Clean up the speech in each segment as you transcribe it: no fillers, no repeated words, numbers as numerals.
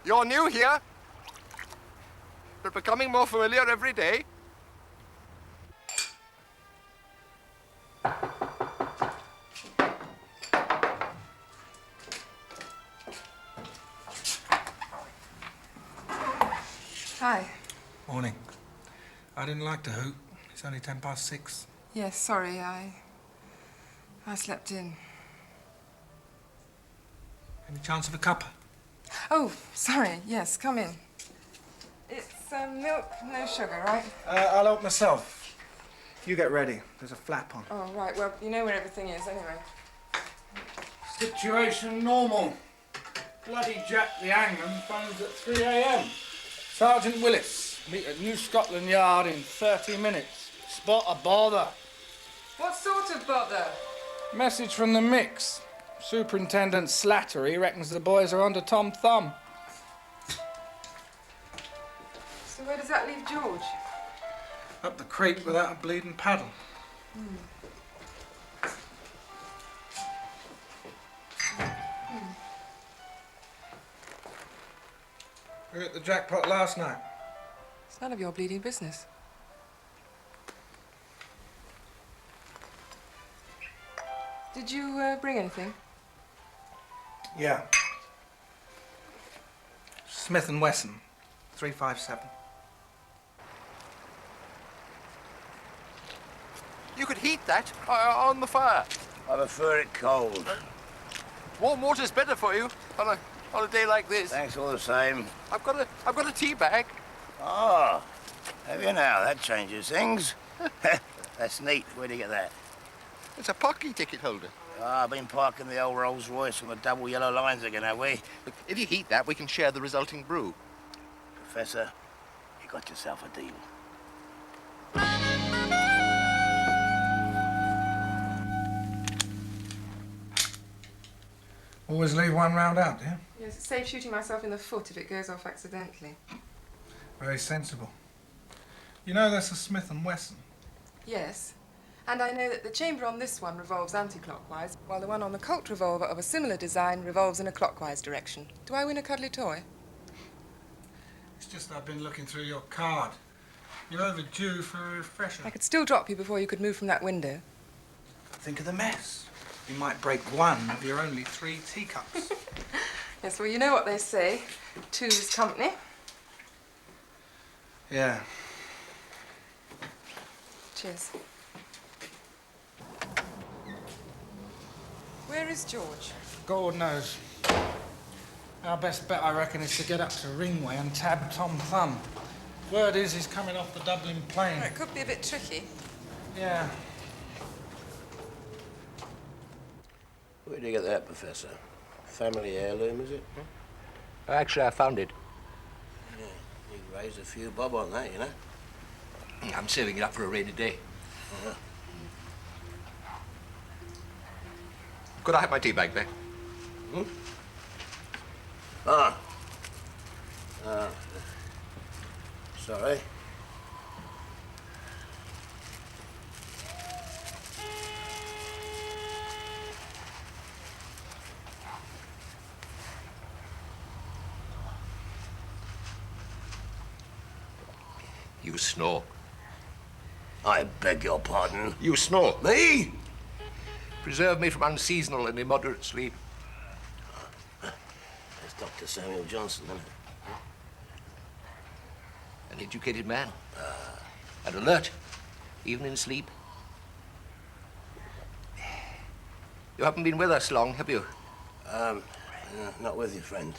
You're new here, but becoming more familiar every day. Hi. Morning. I didn't like to hoot. It's only 6:10. Yes, sorry, I slept in. Any chance of a cuppa? Oh, sorry, yes, come in. It's milk, no sugar, right? I'll help myself. You get ready. There's a flap on. Oh, right, well, you know where everything is anyway. Situation normal. Bloody Jack the hangman phones at 3 a.m. Sergeant Willis, meet at New Scotland Yard in 30 minutes. Spot a bother. What sort of bother? Message from the mix. Superintendent Slattery reckons the boys are under Tom Thumb. So where does that leave George? Up the creek without a bleeding paddle. We were at the jackpot last night. It's none of your bleeding business. Did you bring anything? Yeah. Smith & Wesson, 357. You could heat that on the fire. I prefer it cold. Warm water's better for you on a day like this. Thanks all the same. I've got a tea bag. Oh, have you now? That changes things. That's neat. Where'd you get that? It's a pocky ticket holder. I've been parking the old Rolls Royce on the double yellow lines again, have we? Look, if you heat that, we can share the resulting brew. Professor, you got yourself a deal. Always leave one round out, yeah? Yes, it's safe shooting myself in the foot if it goes off accidentally. Very sensible. You know that's a Smith & Wesson? Yes. And I know that the chamber on this one revolves anti-clockwise, while the one on the Colt revolver of a similar design revolves in a clockwise direction. Do I win a cuddly toy? It's just I've been looking through your card. You're overdue for a refresher. I could still drop you before you could move from that window. Think of the mess. You might break one of your only 3 teacups. Yes, well, you know what they say. Two's company. Yeah. Cheers. Where is George? God knows. Our best bet, I reckon, is to get up to Ringway and tab Tom Thumb. Word is he's coming off the Dublin plane. Well, it could be a bit tricky. Yeah. Where'd you get that, Professor? Family heirloom, is it? Huh? Actually, I found it. Yeah, you could raise a few bob on that, you know. I'm saving it up for a rainy day. Uh-huh. Could I have my tea bag back? Hmm? Ah. Sorry. You snore. I beg your pardon. You snore. Me? Preserve me from unseasonal and immoderate sleep. That's Dr. Samuel Johnson, isn't it? An educated man. And alert, even in sleep. You haven't been with us long, have you? Not with you, friend.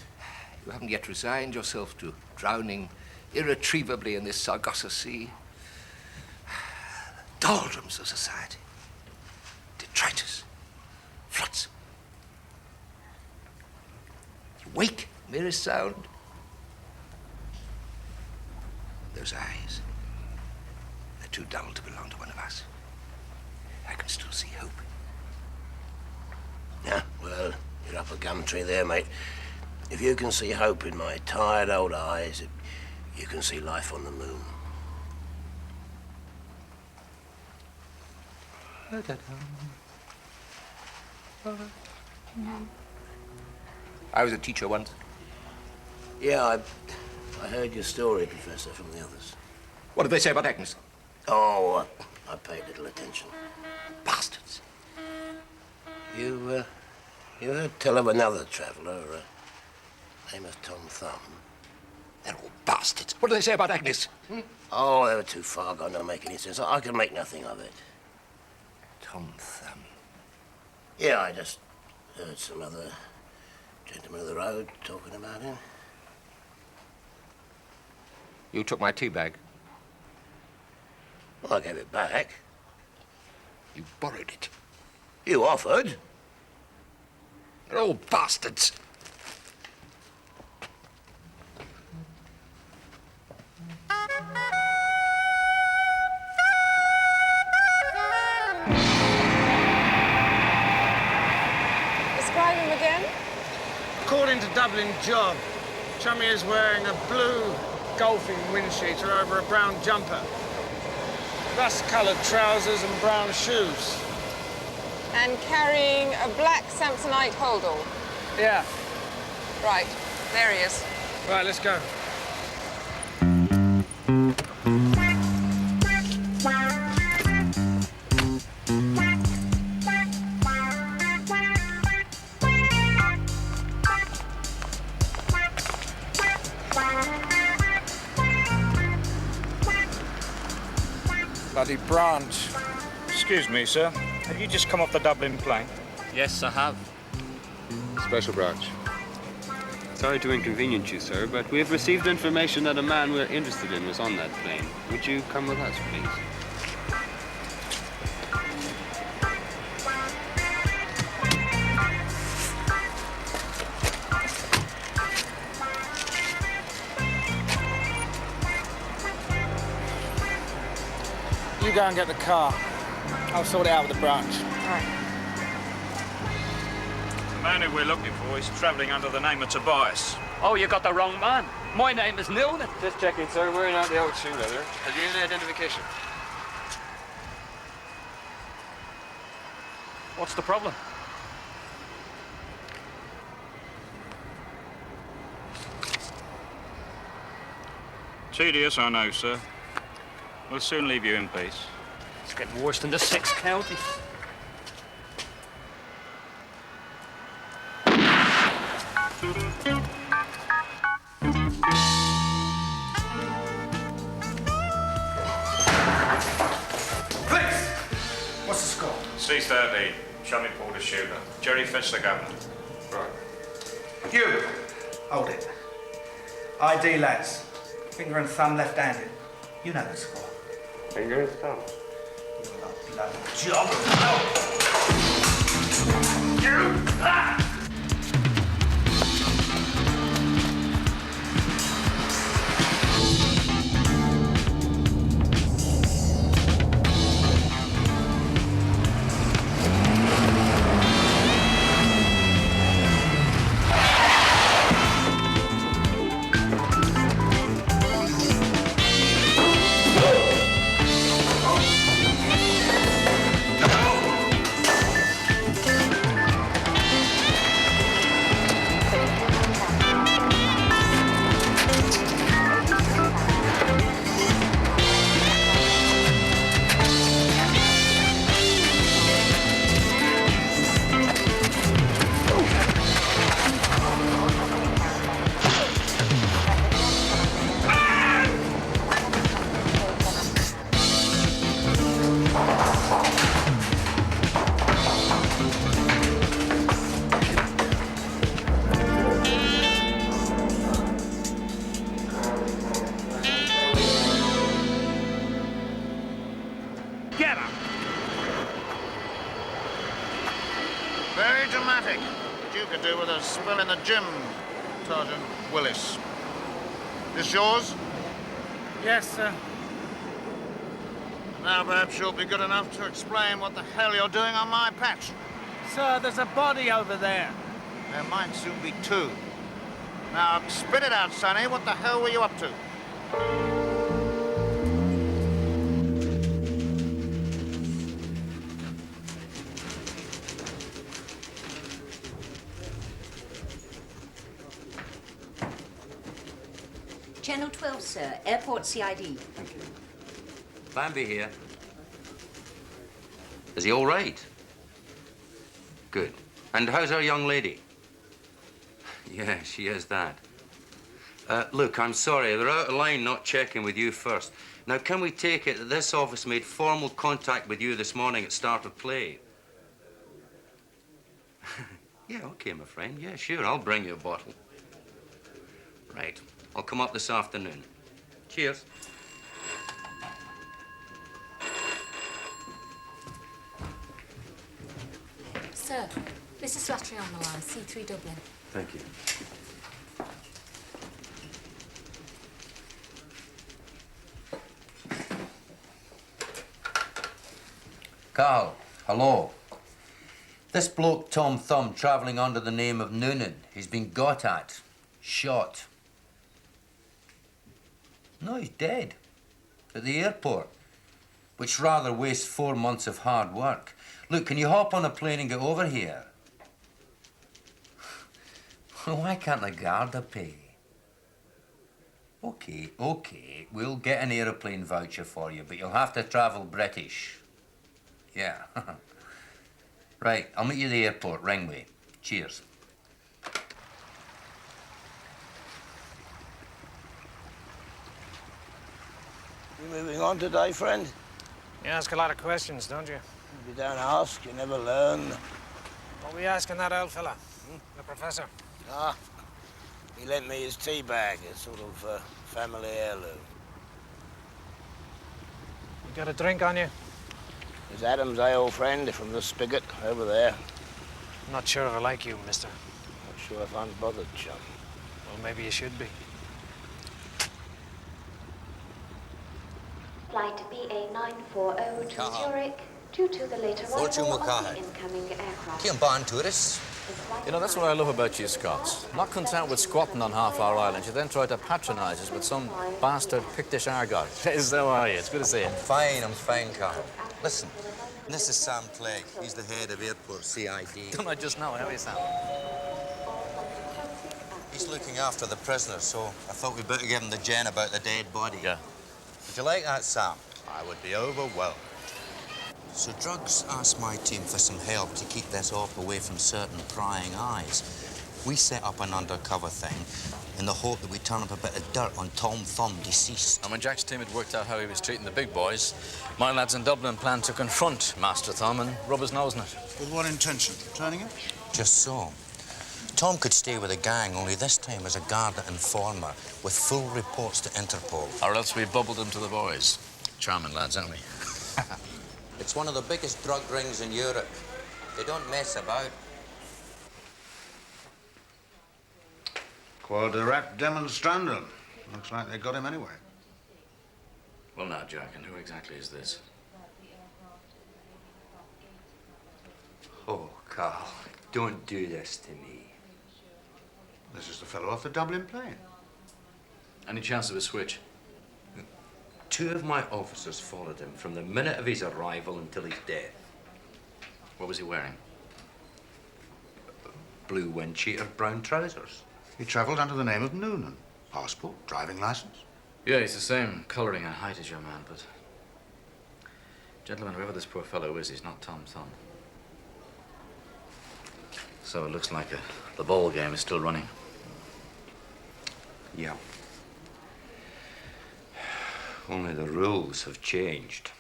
You haven't yet resigned yourself to drowning irretrievably in this Sargasso Sea. Doldrums of society. Detritus. Flotsam. You wake, merest sound. Those eyes. They're too dull to belong to one of us. I can still see hope. Yeah, well, you're up a gum tree there, mate. If you can see hope in my tired old eyes, you can see life on the moon. I was a teacher once. Yeah, I heard your story, Professor, from the others. What did they say about Agnes? Oh, I paid little attention. Bastards. You heard tell of another traveller, name of Tom Thumb? They're all bastards. What did they say about Agnes? Oh, they were too far gone to make any sense. I could make nothing of it. Tom Thumb. Yeah, I just heard some other gentleman of the road talking about him. You took my tea bag. Well, I gave it back. You borrowed it. You offered. They're all bastards. Describe him again. According to Dublin Job, Chummy is wearing a blue golfing windsheeter over a brown jumper, rust-coloured trousers and brown shoes. And carrying a black Samsonite holdall. Yeah. Right, there he is. Right, let's go. Bloody branch. Excuse me, sir. Have you just come off the Dublin plane? Yes, I have. Special branch. Sorry to inconvenience you, sir, but we have received information that a man we're interested in was on that plane. Would you come with us, please? You go and get the car. I'll sort it out with the branch. All right. The man who we're looking for is travelling under the name of Tobias. Oh, you got the wrong man. My name is Nilden. Just checking, sir. Wearing out the old shoe leather. Have you any identification? What's the problem? Tedious, I know, sir. We'll soon leave you in peace. It's getting worse than the 6 counties. What's the score? C13, Chummy pulled a shooter. Jerry fetched the governor. Right. You! Hold it. ID, lads. Finger and thumb left-handed. You know the score. Finger and thumb. You're a bloody job. Very dramatic. You could do with a spell in the gym, Sergeant Willis. This yours? Yes, sir. Now perhaps you'll be good enough to explain what the hell you're doing on my patch. Sir, there's a body over there. There might soon be two. Now spit it out, Sonny. What the hell were you up to? Channel 12, sir. Airport CID. Thank you. Bambi here. Is he all right? Good. And how's our young lady? Yeah, she is that. Look, I'm sorry. They're out of line not checking with you first. Now, can we take it that this office made formal contact with you this morning at start of play? Yeah, okay, my friend. Yeah, sure. I'll bring you a bottle. Right. I'll come up this afternoon. Cheers. Sir, this is Slattery on the line, C3 Dublin. Thank you. Carl, hello. This bloke, Tom Thumb, travelling under the name of Noonan, he's been got at, shot. No, he's dead. At the airport. Which rather wastes 4 months of hard work. Look, can you hop on a plane and get over here? Why can't the Garda pay? Okay, we'll get an aeroplane voucher for you, but you'll have to travel British. Yeah. Right, I'll meet you at the airport, Ringway. Cheers. You moving on today, friend? You ask a lot of questions, don't you? If you don't ask, you never learn. What were you asking that old fella? The professor? Ah, he lent me his tea bag, a sort of family heirloom. You got a drink on you? It's Adam's ale, friend, from the spigot over there. I'm not sure if I like you, mister. Not sure if I'm bothered, chum. Well, maybe you should be. Flight BA940 to Zurich, due to the later arrival of the incoming aircraft. Came born tourists. You know, that's what I love about you Scots. Not content with squatting on half our island, you then try to patronise us with some bastard Pictish argot. How are you? It's good to see you. I'm fine, Carl. Listen, this is Sam Clegg. He's the head of airport CID. Don't I just know? How is Sam? He's looking after the prisoners, so I thought we'd better give him the gen about the dead body. Yeah. Would you like that, Sam? I would be overwhelmed. So Drugs asked my team for some help to keep this op away from certain prying eyes. We set up an undercover thing in the hope that we'd turn up a bit of dirt on Tom Thumb, deceased. And when Jack's team had worked out how he was treating the big boys, my lads in Dublin planned to confront Master Thumb and rub his nose in it. With what intention? Turning him? Just so. Tom could stay with the gang, only this time as a Garda informer, with full reports to Interpol. Or else we bubbled him to the boys. Charming lads, aren't we? It's one of the biggest drug rings in Europe. They don't mess about. Quadrant demonstrandum. Looks like they got him anyway. Well, now, Jack, and who exactly is this? Oh, Carl, don't do this to me. This is the fellow off the Dublin plane. Any chance of a switch? 2 of my officers followed him from the minute of his arrival until his death. What was he wearing? Blue wind cheater, brown trousers. He travelled under the name of Noonan. Passport, driving licence. Yeah, he's the same colouring and height as your man, but... Gentlemen, whoever this poor fellow is, he's not Tom Thumb. So it looks like the ball game is still running. Yeah. Only the rules have changed.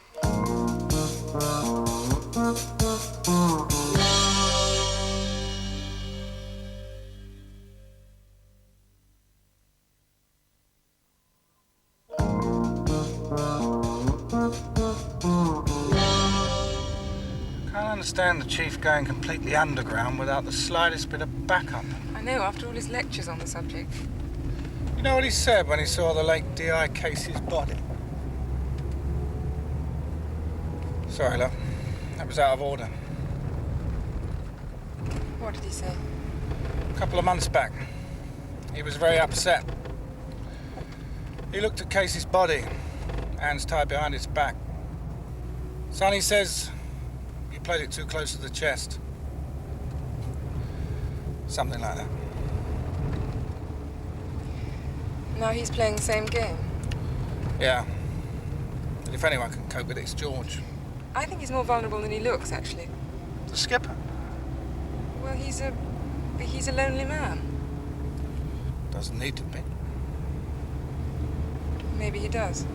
Can't understand the chief going completely underground without the slightest bit of backup. I know, after all his lectures on the subject. You know what he said when he saw the late D.I. Casey's body? Sorry, love. That was out of order. What did he say? A couple of months back. He was very upset. He looked at Casey's body, hands tied behind his back. Sonny says you played it too close to the chest. Something like that. Now he's playing the same game. Yeah. But if anyone can cope with it, it's George. I think he's more vulnerable than he looks, actually. The skipper? Well, he's a lonely man. Doesn't need to be. Maybe he does.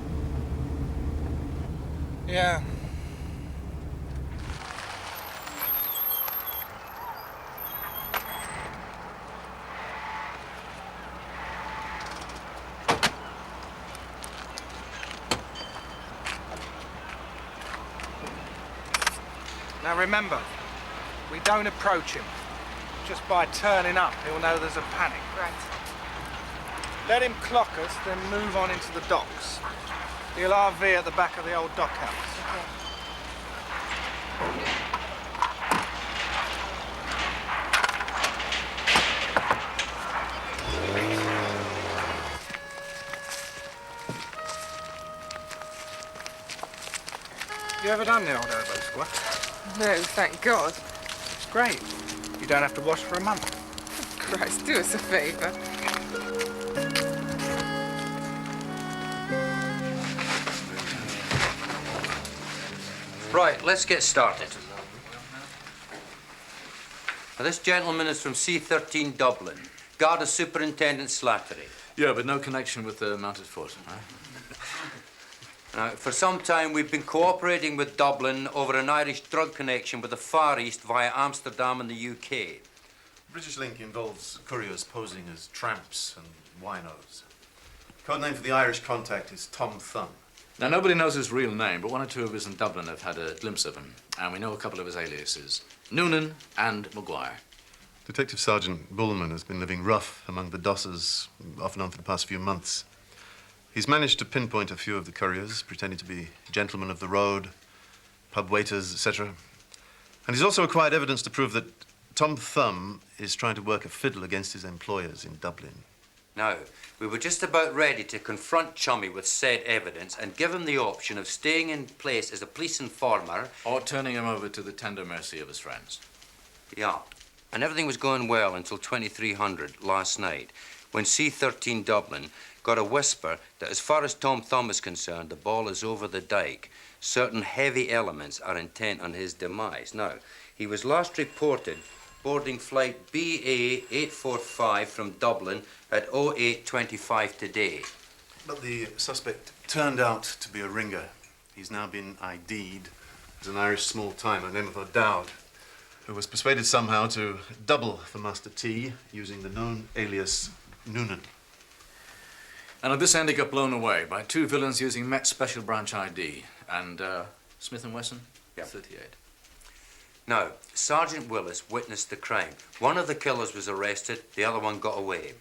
Yeah. Now remember, we don't approach him. Just by turning up, he'll know there's a panic. Right. Let him clock us, then move on into the docks. He'll RV at the back of the old dockhouse. Okay. You ever done the old airboat squat? No, thank God. It's great. You don't have to wash for a month. Christ, do us a favour. Right, let's get started. Now, this gentleman is from C13 Dublin. Garda Superintendent Slattery. Yeah, but no connection with the mounted force, huh? Now, for some time, we've been cooperating with Dublin over an Irish drug connection with the Far East via Amsterdam and the UK. British link involves couriers posing as tramps and winos. Codename for the Irish contact is Tom Thumb. Now, nobody knows his real name, but one or two of us in Dublin have had a glimpse of him, and we know a couple of his aliases, Noonan and Maguire. Detective Sergeant Bullman has been living rough among the dossers off and on for the past few months. He's managed to pinpoint a few of the couriers, pretending to be gentlemen of the road, pub waiters, etc. And he's also acquired evidence to prove that Tom Thumb is trying to work a fiddle against his employers in Dublin. Now, we were just about ready to confront Chummy with said evidence and give him the option of staying in place as a police informer or turning him over to the tender mercy of his friends. Yeah. And everything was going well until 2300 last night, when C13 Dublin got a whisper that as far as Tom Thumb is concerned, the ball is over the dike. Certain heavy elements are intent on his demise. Now, he was last reported boarding flight BA 845 from Dublin at 08:25 today. But the suspect turned out to be a ringer. He's now been ID'd as an Irish small-timer named of O'Dowd, who was persuaded somehow to double the Master T using the known alias Noonan. And at this end, he got blown away by two villains using Met Special Branch ID and Smith & Wesson, 38. Now, Sergeant Willis witnessed the crime. One of the killers was arrested, the other one got away.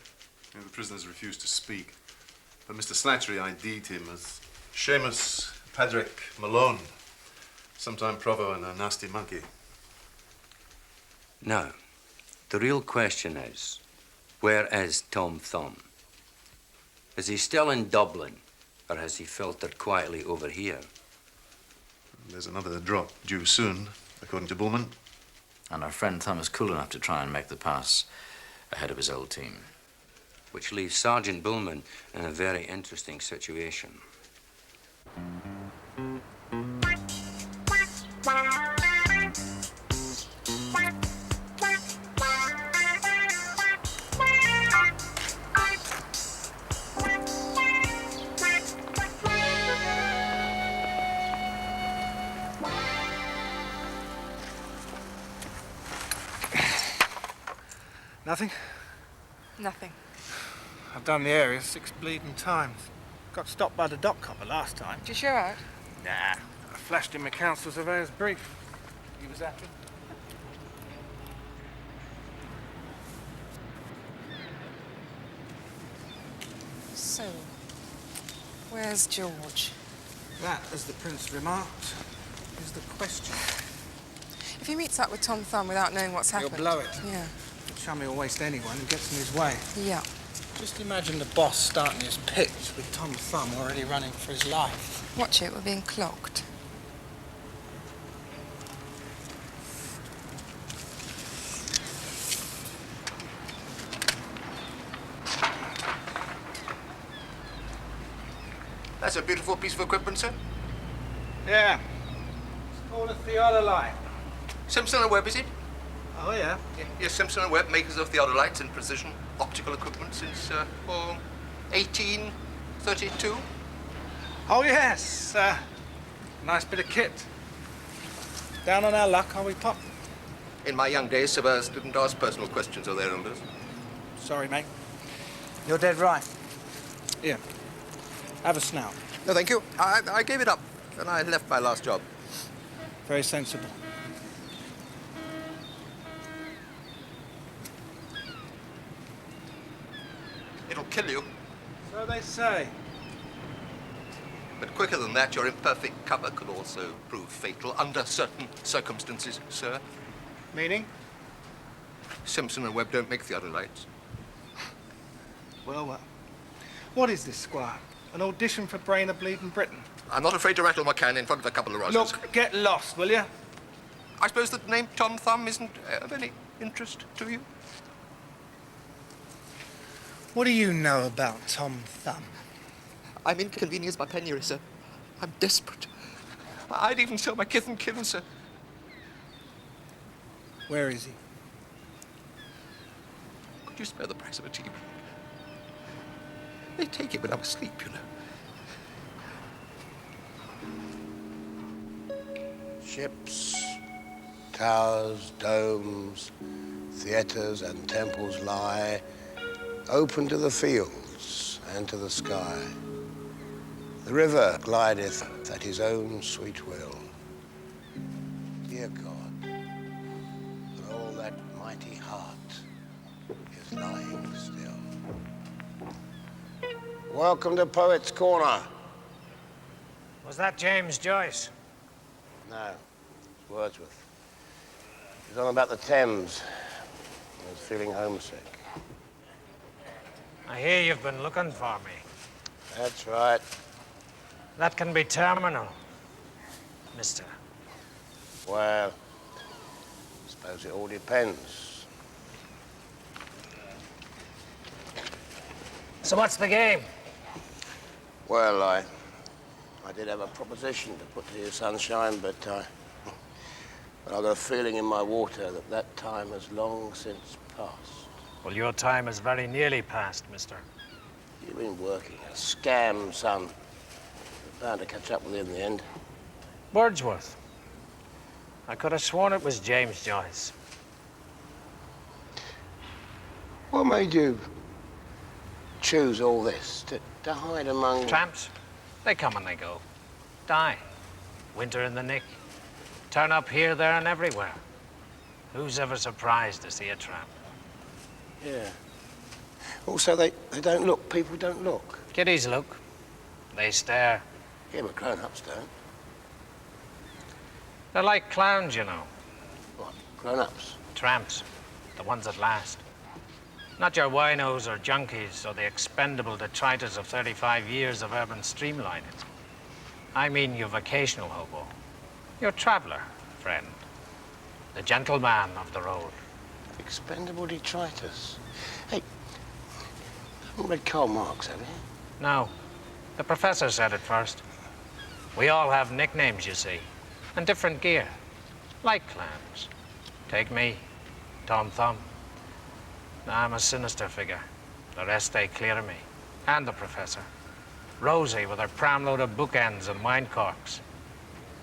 Yeah, the prisoners refused to speak, but Mr. Slattery ID'd him as Seamus Padraig Malone, sometime provo and a nasty monkey. Now, the real question is, where is Tom Thumb? Is he still in Dublin, or has he filtered quietly over here? There's another drop due soon, according to Bullman. And our friend Thumb is cool enough to try and make the pass ahead of his old team. Which leaves Sergeant Bullman in a very interesting situation. Nothing? Nothing. I've done the area 6 bleeding times. Got stopped by the dock copper last time. Did you show out? Nah. I flashed him my council surveyor's brief. He was happy. So, where's George? That, as the Prince remarked, is the question. If he meets up with Tom Thumb without knowing what's happened... He'll blow it. Yeah. Chummy will waste anyone who gets in his way. Yeah. Just imagine the boss starting his pitch with Tom Thumb already running for his life. Watch it, we're being clocked. That's a beautiful piece of equipment, sir. Yeah. It's called a theodolite. Simpson and Webb, is it? Oh, yeah. Yes, Simpson and Webb, makers of theodolites and precision optical equipment since, 1832. Oh, yes. Nice bit of kit. Down on our luck, are we, Pop? In my young days, surveyors didn't ask personal questions of their owners. Sorry, mate. You're dead right. Here. Have a snout. No, thank you. I gave it up when I left my last job. Very sensible. It'll kill you. So they say. But quicker than that, your imperfect cover could also prove fatal under certain circumstances, sir. Meaning? Simpson and Webb don't make theodolites. Well, well. What is this, Squire? An audition for Brain of Bleeding Britain? I'm not afraid to rattle my can in front of a couple of Rosses. Look, get lost, will you? I suppose that the name Tom Thumb isn't of any interest to you? What do you know about Tom Thumb? I'm inconvenienced by penury, sir. I'm desperate. I'd even sell my kith and kin, sir. Where is he? Could you spare the price of a tea? They take it when I'm asleep, you know. Ships, towers, domes, theatres and temples lie open to the fields and to the sky. The river glideth at his own sweet will. Dear God, and all that mighty heart is lying still. Welcome to Poets' Corner. Was that James Joyce? No, it's Wordsworth. He's on about the Thames. He was feeling homesick. I hear you've been looking for me. That's right. That can be terminal, mister. Well, I suppose it all depends. So what's the game? Well, I did have a proposition to put to you, Sunshine, but I've got a feeling in my water that that time has long since passed. Well, your time is very nearly past, mister. You've been working a scam, son. You're bound to catch up with you in the end. Wordsworth. I could have sworn it was James Joyce. What made you choose all this? To hide among... Tramps. They come and they go. Die. Winter in the nick. Turn up here, there, and everywhere. Who's ever surprised to see a tramp? Yeah. Also, they don't look. People don't look. Kiddies look. They stare. Yeah, but grown-ups don't. They're like clowns, you know. What? Grown-ups? Tramps. The ones that last. Not your winos or junkies or the expendable detritus of 35 years of urban streamlining. I mean your vocational hobo. Your traveller, friend. The gentleman of the road. Expendable detritus. Hey, you haven't read Karl Marx, have you? No. The professor said it first. We all have nicknames, you see, and different gear. Like clowns. Take me, Tom Thumb. I'm a sinister figure. The rest stay clear of me. And the professor. Rosie with her pram-load of bookends and wine corks.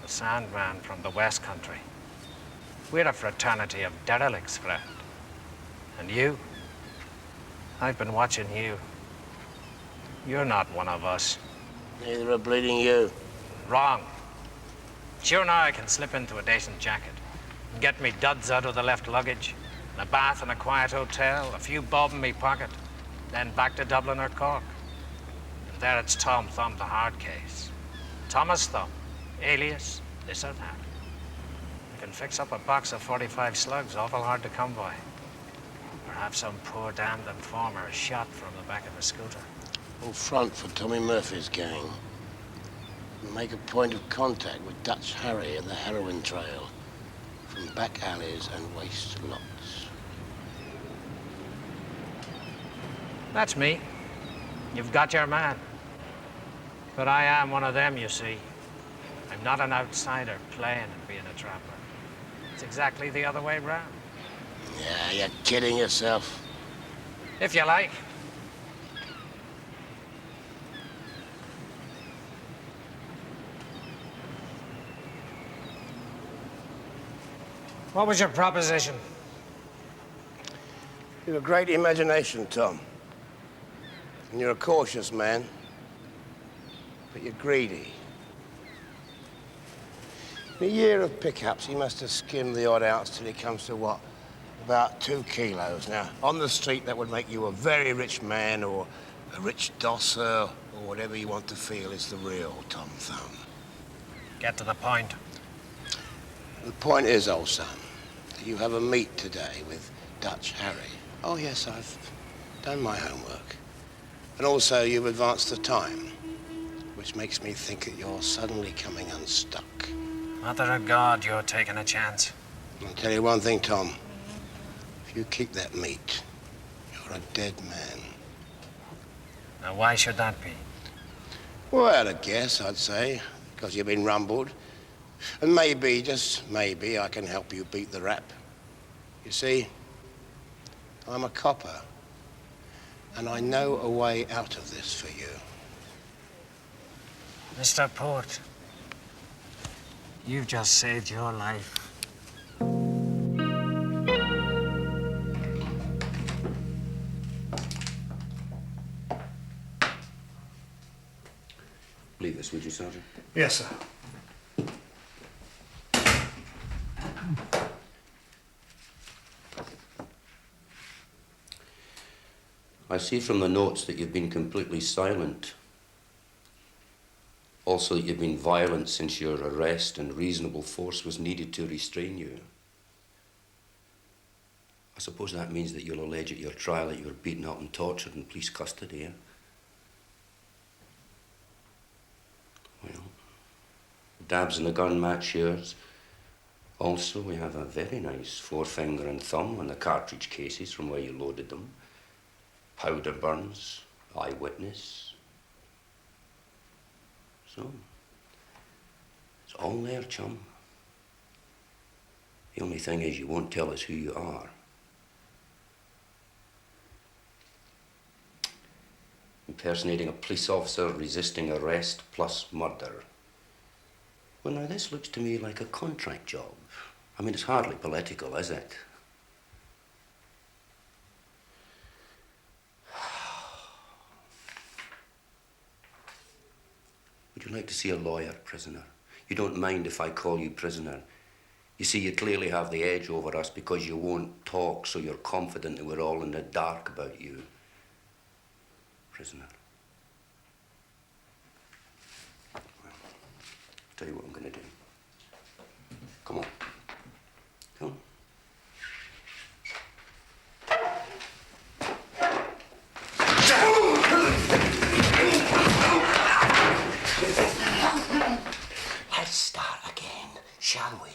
The Sandman from the West Country. We're a fraternity of derelicts, friend. And you? I've been watching you. You're not one of us. Neither are bleeding you. Wrong. Sure now I can slip into a decent jacket. And get me duds out of the left luggage. A bath in a quiet hotel, a few bob in me pocket. Then back to Dublin or Cork. And there it's Tom Thumb, the hard case. Thomas Thumb, alias this or that. You can fix up a box of 45 slugs, awful hard to come by. Or have some poor damned informer shot from the back of a scooter. All front for Tommy Murphy's gang. Make a point of contact with Dutch Harry and the heroin trail. From back alleys and waste lots. That's me. You've got your man. But I am one of them, you see. I'm not an outsider playing and being a trapper. It's exactly the other way round. Yeah, you're kidding yourself. If you like. What was your proposition? You've a great imagination, Tom. And you're a cautious man. But you're greedy. In a year of pickups, he must have skimmed the odd ounce till he comes to what? About 2 kilos. Now, on the street, that would make you a very rich man or a rich dosser or whatever you want to feel is the real Tom Thumb. Get to the point. The point is, old son, that you have a meet today with Dutch Harry. Oh, yes, I've done my homework. And also, you've advanced the time, which makes me think that you're suddenly coming unstuck. Mother of God, you're taking a chance. I'll tell you one thing, Tom. If you keep that meat, you're a dead man. Now, why should that be? Well, I guess, I'd say, because you've been rumbled. And maybe, just maybe, I can help you beat the rap. You see, I'm a copper. And I know a way out of this for you. Mr. Port, you've just saved your life. Leave this, would you, Sergeant? Yes, sir. I see from the notes that you've been completely silent. Also that you've been violent since your arrest and reasonable force was needed to restrain you. I suppose that means that you'll allege at your trial that you were beaten up and tortured in police custody, eh? Well, dabs in the gun match yours. Also, we have a very nice forefinger and thumb on the cartridge cases from where you loaded them. Powder burns, eyewitness. So, it's all there, chum. The only thing is you won't tell us who you are. Impersonating a police officer, resisting arrest, plus murder. Well, now, this looks to me like a contract job. I mean, it's hardly political, is it? Would you like to see a lawyer, prisoner? You don't mind if I call you prisoner. You see, you clearly have the edge over us because you won't talk, so you're confident that we're all in the dark about you. Prisoner. Well, I'll tell you what I'm going to do. Come on. Come. Let's start again, shall we?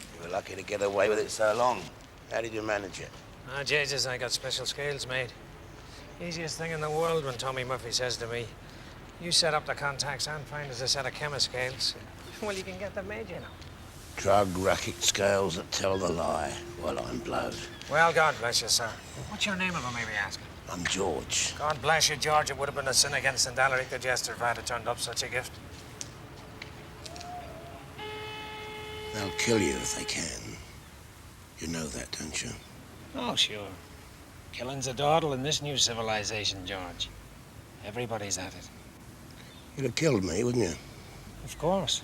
You were lucky to get away with it so long. How did you manage it? Ah, Jesus, I got special scales made. Easiest thing in the world when Tommy Murphy says to me, you set up the contacts and find us a set of chemist scales. Well, you can get them made, you know. Drug racket scales that tell the lie. Well, I'm blowed. Well, God bless you, sir. What's your name, if I may be asking? I'm George. God bless you, George. It would have been a sin against St. Alaric the Jester if I had turned up such a gift. They'll kill you if they can. You know that, don't you? Oh, sure. Killing's a dawdle in this new civilization, George. Everybody's at it. You'd have killed me, wouldn't you? Of course.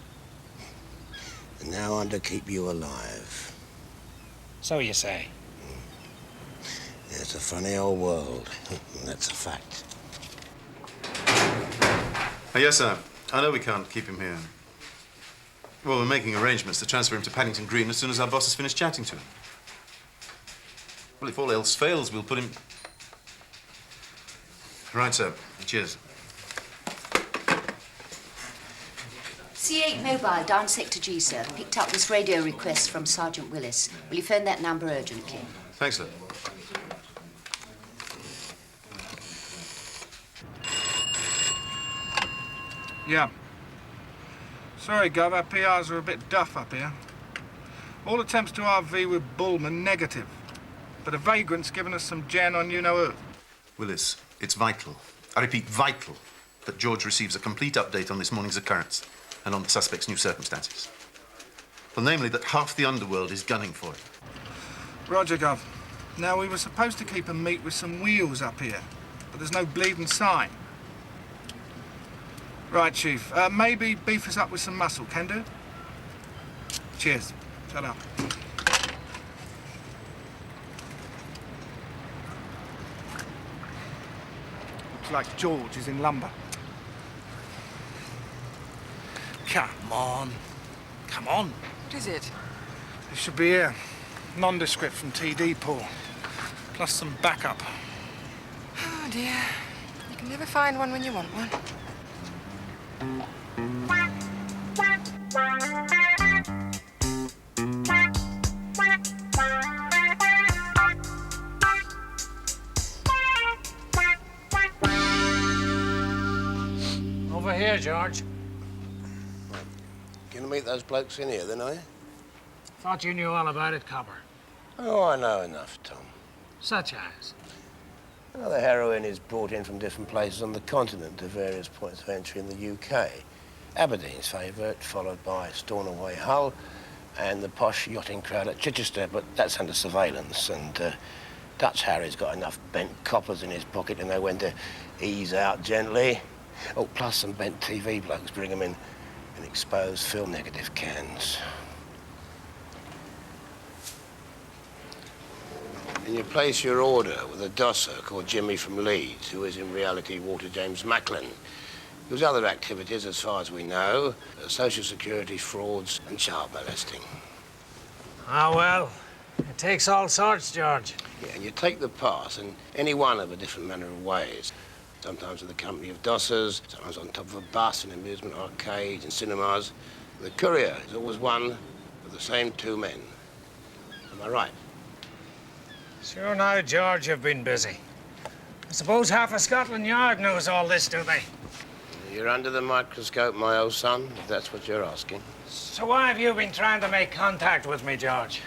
And now I'm to keep you alive. So you say. It's a funny old world. That's a fact. Yes, sir. I know we can't keep him here. Well, we're making arrangements to transfer him to Paddington Green as soon as our boss has finished chatting to him. Well, if all else fails, we'll put him... Right, sir. Cheers. C8 mobile down Sector G, sir. Picked up this radio request from Sergeant Willis. Will you phone that number urgently? Thanks, sir. Yeah. Sorry, Gov, our PRs are a bit duff up here. All attempts to RV with Bullman negative. But a vagrant's given us some gen on you-know-who. Willis, it's vital, I repeat, vital, that George receives a complete update on this morning's occurrence and on the suspect's new circumstances. Well, namely, that half the underworld is gunning for him. Roger, Gov. Now, we were supposed to keep a meet with some wheels up here, but there's no bleeding sign. Right, Chief. Maybe beef us up with some muscle. Can do? Cheers. Shut up. Looks like George is in lumber. Come on. Come on. What is it? It should be here. Nondescript from TD Paul. Plus some backup. Oh, dear. You can never find one when you want one. Over here, George. Gonna meet those blokes in here, then, are you? Thought you knew all about it, Copper. Oh, I know enough, Tom. Such as? Well, the heroin is brought in from different places on the continent to various points of entry in the UK. Aberdeen's favourite, followed by Stornoway Hull and the posh yachting crowd at Chichester, but that's under surveillance, and Dutch Harry's got enough bent coppers in his pocket to know when to ease out gently. Oh, plus some bent TV blokes bring them in exposed film negative cans. And you place your order with a dosser called Jimmy from Leeds, who is in reality Walter James Macklin, whose other activities, as far as we know, are social security frauds and child molesting. Ah, well, it takes all sorts, George. Yeah, and you take the pass in any one of a different manner of ways. Sometimes in the company of dossers, sometimes on top of a bus in amusement arcades and cinemas. The courier is always one of the same two men. Am I right? Sure now, George, you've been busy. I suppose half of Scotland Yard knows all this, do they? You're under the microscope, my old son, if that's what you're asking. So why have you been trying to make contact with me, George?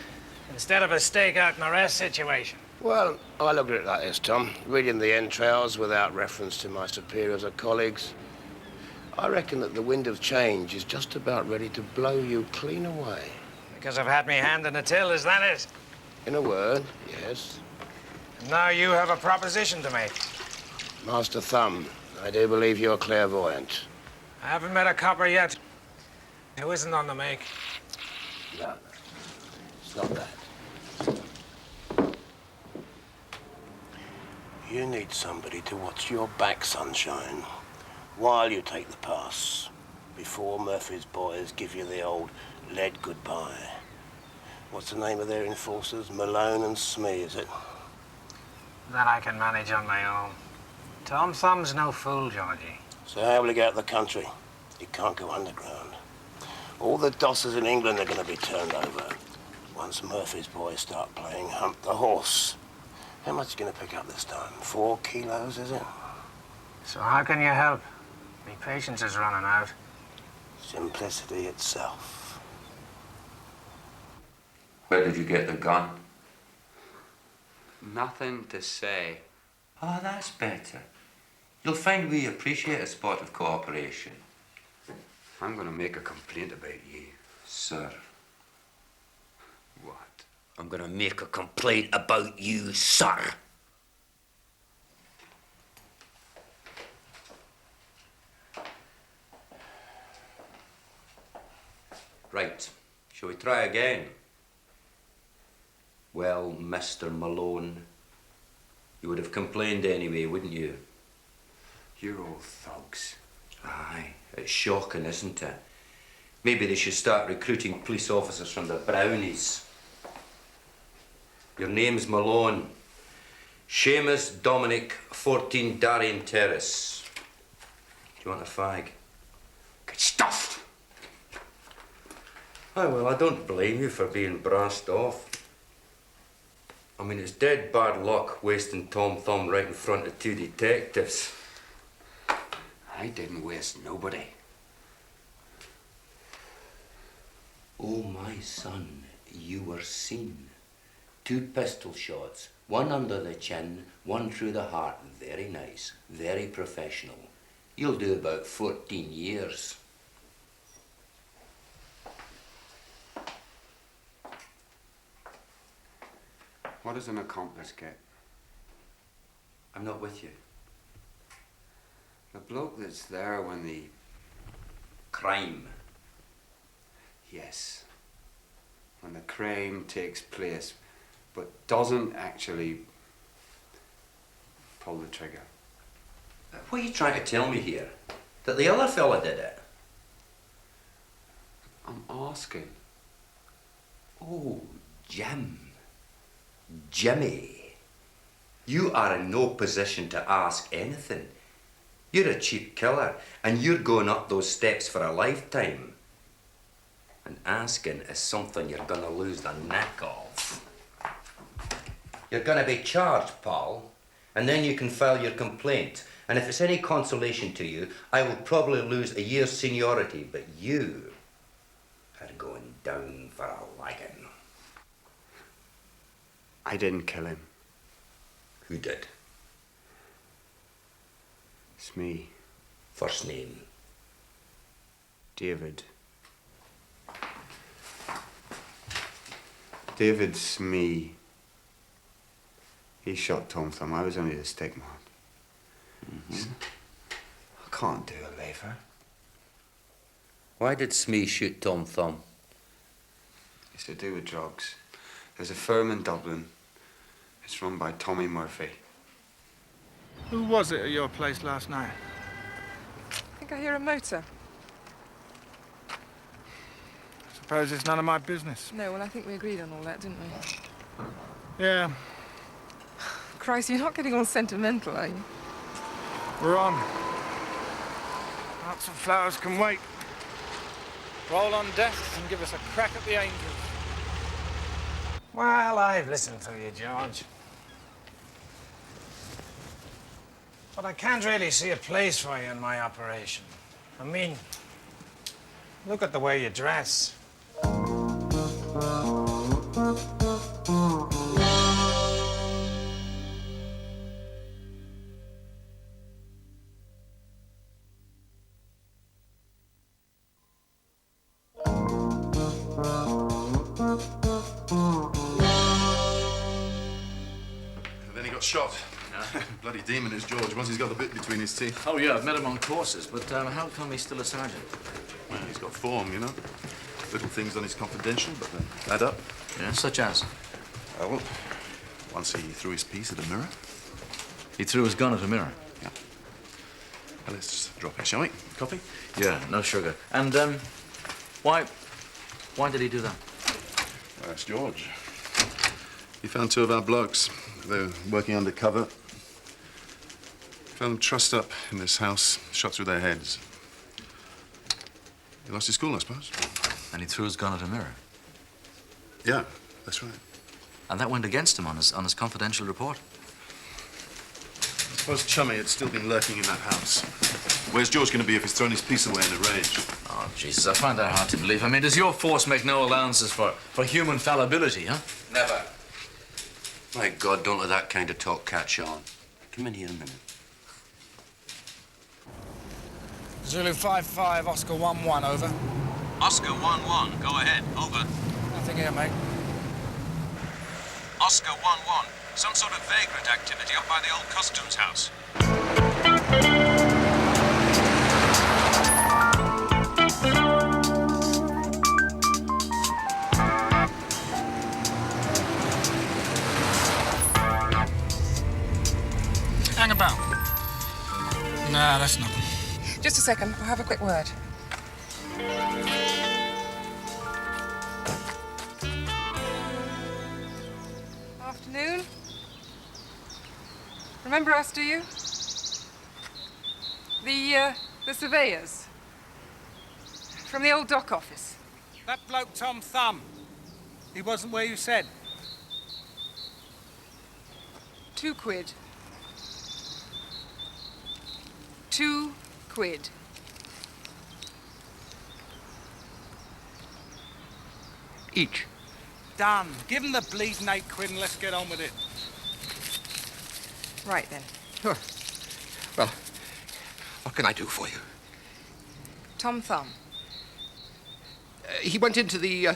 Instead of a stakeout and arrest situation? Well, I look at it like this, Tom. Reading the entrails without reference to my superiors or colleagues, I reckon that the wind of change is just about ready to blow you clean away. Because I've had me hand in the till, is that it? In a word, yes. And now you have a proposition to make. Master Thumb, I do believe you're clairvoyant. I haven't met a copper yet who isn't on the make. No, it's not that. You need somebody to watch your back, Sunshine, while you take the pass, before Murphy's boys give you the old lead goodbye. What's the name of their enforcers? Malone and Smee, is it? That I can manage on my own. Tom Thumb's no fool, Georgie. So how will you get out of the country? You can't go underground. All the dossers in England are going to be turned over once Murphy's boys start playing Hump the Horse. How much are you going to pick up this time? 4 kilos, is it? So how can you help? My patience is running out. Simplicity itself. Where did you get the gun? Nothing to say. Oh, that's better. You'll find we appreciate a spot of cooperation. I'm going to make a complaint about you, sir. What? I'm gonna make a complaint about you, sir. Right. Shall we try again? Well, Mr. Malone, you would have complained anyway, wouldn't you? You're all thugs. Aye, it's shocking, isn't it? Maybe they should start recruiting police officers from the Brownies. Your name's Malone. Seamus Dominic, 14 Darien Terrace. Do you want a fag? Get stuffed! Oh, well, I don't blame you for being brassed off. I mean, it's dead bad luck wasting Tom Thumb right in front of two detectives. I didn't waste nobody. Oh, my son, you were seen. 2 pistol shots, one under the chin, one through the heart. Very nice, very professional. You'll do about 14 years. What does an accomplice get? I'm not with you. The bloke that's there when the... Crime. Yes. When the crime takes place, but doesn't actually pull the trigger. What are you trying to tell me here? That the other fella did it? I'm asking. Oh, Jim. Jimmy. You are in no position to ask anything. You're a cheap killer, and you're going up those steps for a lifetime. And asking is something you're gonna lose the knack of. You're gonna be charged, pal, and then you can file your complaint. And if it's any consolation to you, I will probably lose a year's seniority, but you are going down for a wagon. I didn't kill him. Who did? It's me. First name? David. David's me. He shot Tom Thumb. I was only the stick man. I can't do a labour. Why did Smee shoot Tom Thumb? It's to do with drugs. There's a firm in Dublin. It's run by Tommy Murphy. Who was it at your place last night? I think I hear a motor. Suppose it's none of my business. No, well, I think we agreed on all that, didn't we? Yeah, Christ, you're not getting all sentimental, are you? we're on. Lots of flowers can wait. Roll on death and give us a crack at the angels. Well, I've listened to you, George. But I can't really see a place for you in my operation. I mean, look at the way you dress. And then he got shot. Bloody demon is George, once he's got the bit between his teeth. Oh, yeah, I've met him on courses, but how come he's still a sergeant? Well, he's got form, you know. Little things done is confidential, but they add up. Yeah, such as? Well, once he threw his piece at a mirror. He threw his gun at a mirror? Yeah. Well, let's drop it, shall we? Coffee? Yeah, no sugar. And, why did he do that? Well, that's George. He found 2 of our blokes. They were working undercover. Found them trussed up in this house, shot through their heads. He lost his cool, I suppose. And he threw his gun at a mirror? Yeah, that's right. And that went against him on his confidential report? I suppose Chummy had still been lurking in that house. Where's George going to be if he's thrown his piece away in a rage? Oh, Jesus, I find that hard to believe. I mean, does your force make no allowances for human fallibility, huh? Never. My God, don't let that kind of talk catch on. Come in here a minute. Zulu 5-5, Oscar 1-1, over. Oscar 1-1, go ahead, over. Nothing here, mate. Oscar 1-1, some sort of vagrant activity up by the old customs house. Hang about. Nah, that's nothing. Just a second, we'll have a quick word. Afternoon. Remember us, do you? The surveyors. From the old dock office. That bloke Tom Thumb. He wasn't where you said. £2. £2. Each. Done. Give him the bleeding £8 and let's get on with it. Right then. Oh. Well, what can I do for you? Tom Thumb. He went into the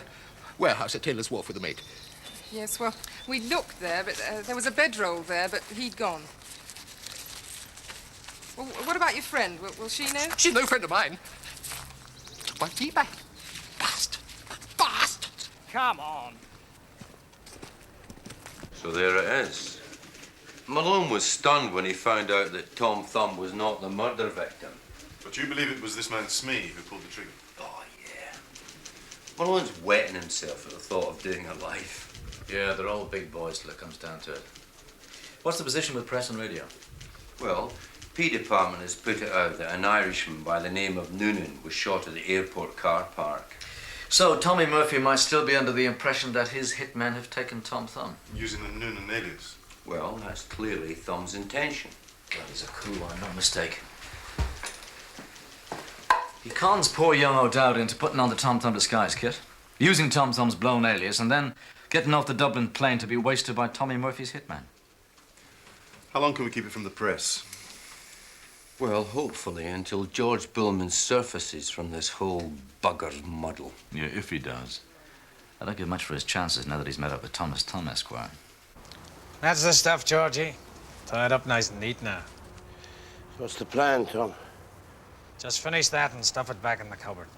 warehouse at Taylor's Wharf with a mate. Yes, well, we looked there, but there was a bedroll there, but he'd gone. Well, what about your friend? Will she know? She's no friend of mine. Took my key back. Bastard! Bastard! Come on. So there it is. Malone was stunned when he found out that Tom Thumb was not the murder victim. But you believe it was this man Smee who pulled the trigger? Oh, yeah. Malone's wetting himself at the thought of doing it live. Yeah, they're all big boys till it comes down to it. What's the position with press and radio? Well, P Department has put it out that an Irishman by the name of Noonan was shot at the airport car park. So Tommy Murphy might still be under the impression that his hitmen have taken Tom Thumb. Using the Noonan alias? Well, that's clearly Thumb's intention. God, he's a cool one, no mistake. He cons poor young O'Dowd into putting on the Tom Thumb disguise kit, using Tom Thumb's blown alias, and then getting off the Dublin plane to be wasted by Tommy Murphy's hitman. How long can we keep it from the press? Well, hopefully until George Bullman surfaces from this whole bugger's muddle. Yeah, if he does. I don't give much for his chances now that he's met up with Thomas Thumb, Esquire. That's the stuff, Georgie. Tied up nice and neat now. What's the plan, Tom? Just finish that and stuff it back in the cupboard.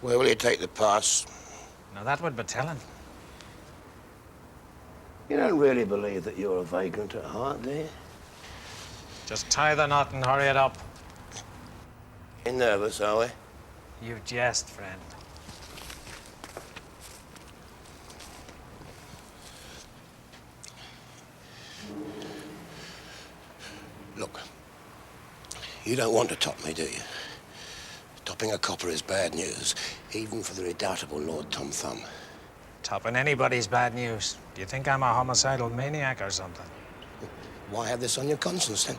Where will you take the pass? Now, that would be telling. You don't really believe that you're a vagrant at heart, do you? Just tie the knot and hurry it up. You nervous, are we? You jest, friend. Look, you don't want to top me, do you? Topping a copper is bad news, even for the redoubtable Lord Tom Thumb. Topping anybody's bad news. Do you think I'm a homicidal maniac or something? Why have this on your conscience, then?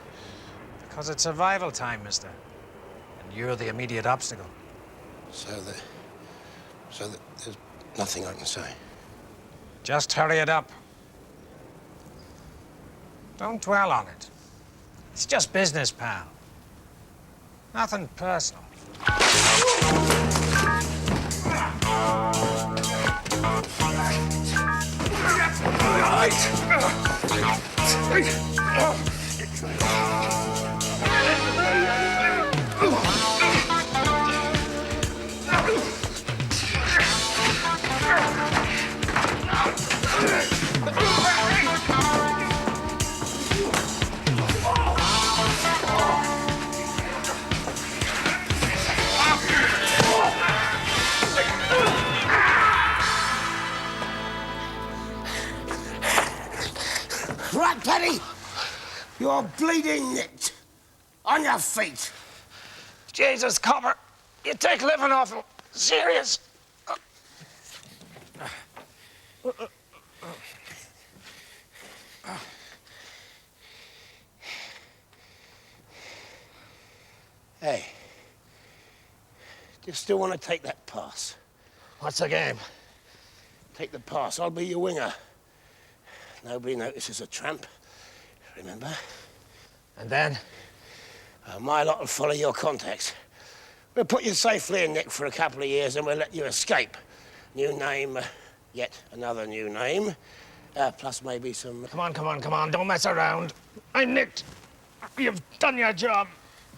Because it's survival time, mister. And you're the immediate obstacle. So that there's nothing I can say. Just hurry it up. Don't dwell on it. It's just business, pal. Nothing personal. Right, Paddy! You're bleeding nicked. On your feet. Jesus, copper. You take living off him. Serious. Hey. Do you still want to take that pass? What's the game? Take the pass. I'll be your winger. Nobody notices a tramp, remember? And then? My lot will follow your contacts. We'll put you safely in Nick for a couple of years and we'll let you escape. New name, yet another new name. Plus maybe some... Come on. Don't mess around. I'm nicked. You've done your job.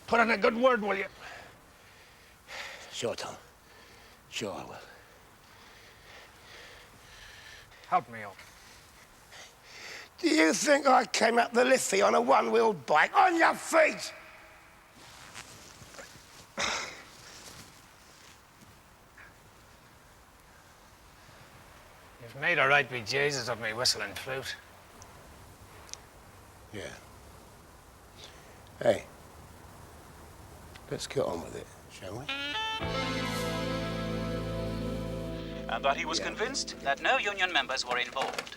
Put in a good word, will you? Sure, Tom. Sure I will. Help me up. Do you think I came up the Liffey on a one-wheeled bike? On your feet! You've made a right be Jesus of me whistling flute. Yeah. Hey. Let's get on with it, shall we? and that he was convinced that no union members were involved.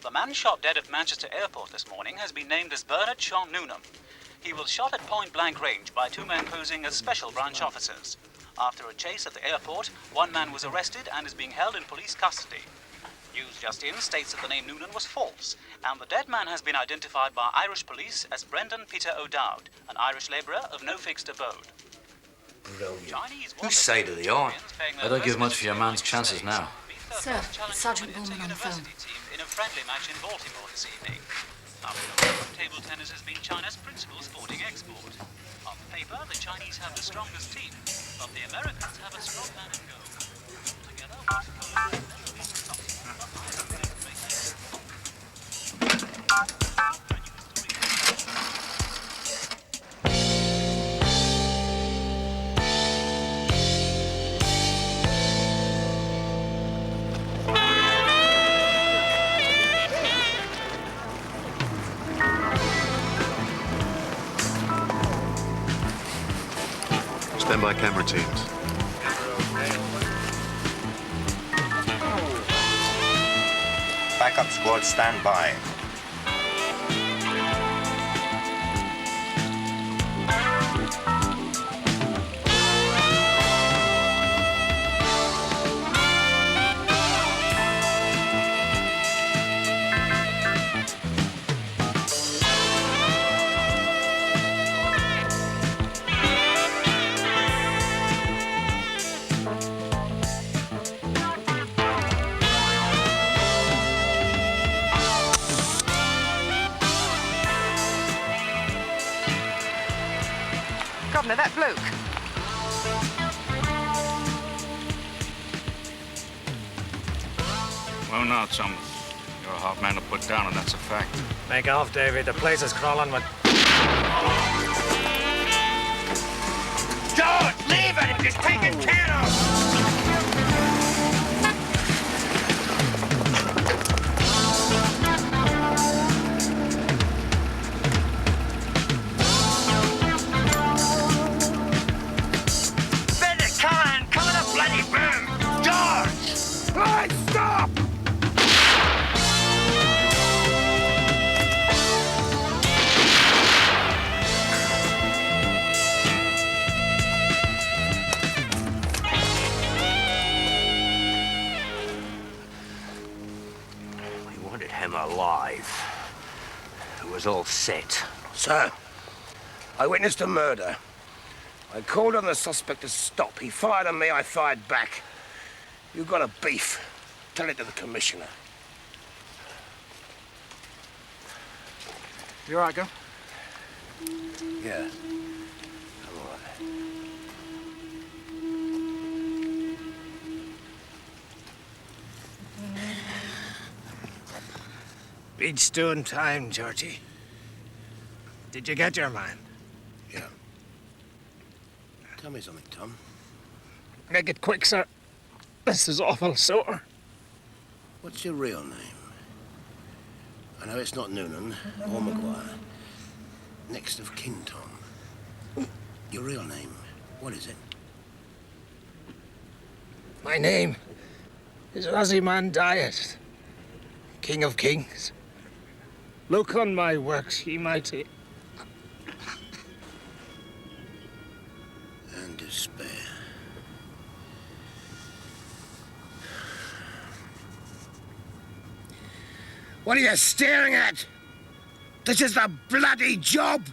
The man shot dead at Manchester Airport this morning has been named as Bernard Sean Noonan. He was shot at point-blank range by two men posing as special branch officers. After a chase at the airport, one man was arrested and is being held in police custody. News just in states that the name Noonan was false, and the dead man has been identified by Irish police as Brendan Peter O'Dowd, an Irish labourer of no fixed abode. Brilliant. Whose side are they on? I don't give much for your man's chances now. Sir, Sergeant Bullman on the phone. In a friendly match in Baltimore this evening. After all, table tennis has been China's principal sporting export. On paper, the Chinese have the strongest team, but the Americans have a strong man and go. Together, Stand by camera teams. Backup squad, stand by. Governor, that bloke. Well, now, Tom, you're a hard man to put down, and that's a fact. Make off, Davy. The place is crawling with... George, leave it! It's taken care of! Stop! We wanted him alive. It was all set. Sir, I witnessed a murder. I called on the suspect to stop. He fired on me, I fired back. You've got a beef. Tell it to the commissioner. You all right, Gun? Yeah. I'm all right. Beachstone time, Georgie. Did you get your man? Yeah. Tell me something, Tom. Make it quick, sir. This is awful sore. What's your real name? I know it's not Noonan or Maguire. Next of kin, Tom. Your real name, what is it? My name is Ozyman Diet, King of Kings. Look on my works, ye mighty. And despair. What are you staring at? This is the bloody job!